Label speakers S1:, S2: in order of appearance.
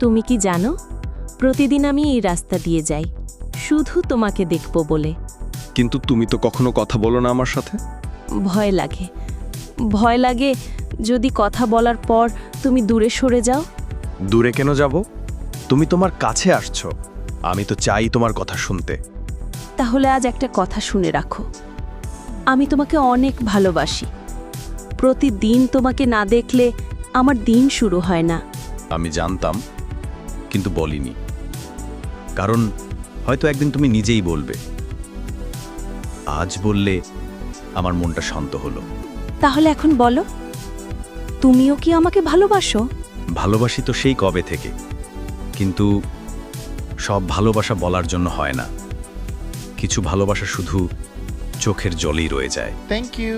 S1: তুমি কি জানো, প্রতিদিন আমি এই রাস্তা দিয়ে যাই শুধু তোমাকে দেখব বলে।
S2: কিন্তু তুমি তো কখনো কথা বলো না আমার সাথে।
S1: ভয় লাগে, ভয় লাগে যদি কথা বলার পর তুমি দূরে সরে যাও।
S2: দূরে কেন যাব? তুমি তোমার কাছে আসছো, আমি তো চাই তোমার কথা শুনতে।
S1: তাহলে আজ একটা কথা শুনে রাখো, আমি তোমাকে অনেক ভালোবাসি। প্রতিদিন তোমাকে না দেখলে আমার দিন শুরু হয় না।
S2: আমি জানতাম, কিন্তু বলিনি, কারণ হয়তো একদিন তুমি নিজেই বলবে। আজ বললে আমার মনটা শান্ত হলো।
S1: তাহলে এখন বলো, তুমিও কি আমাকে ভালোবাসো?
S2: ভালোবাসি তো সেই কবে থেকে, কিন্তু সব ভালোবাসা বলার জন্য হয় না। কিছু ভালোবাসা শুধু চোখের জলেই রয়ে যায়।
S3: Thank you.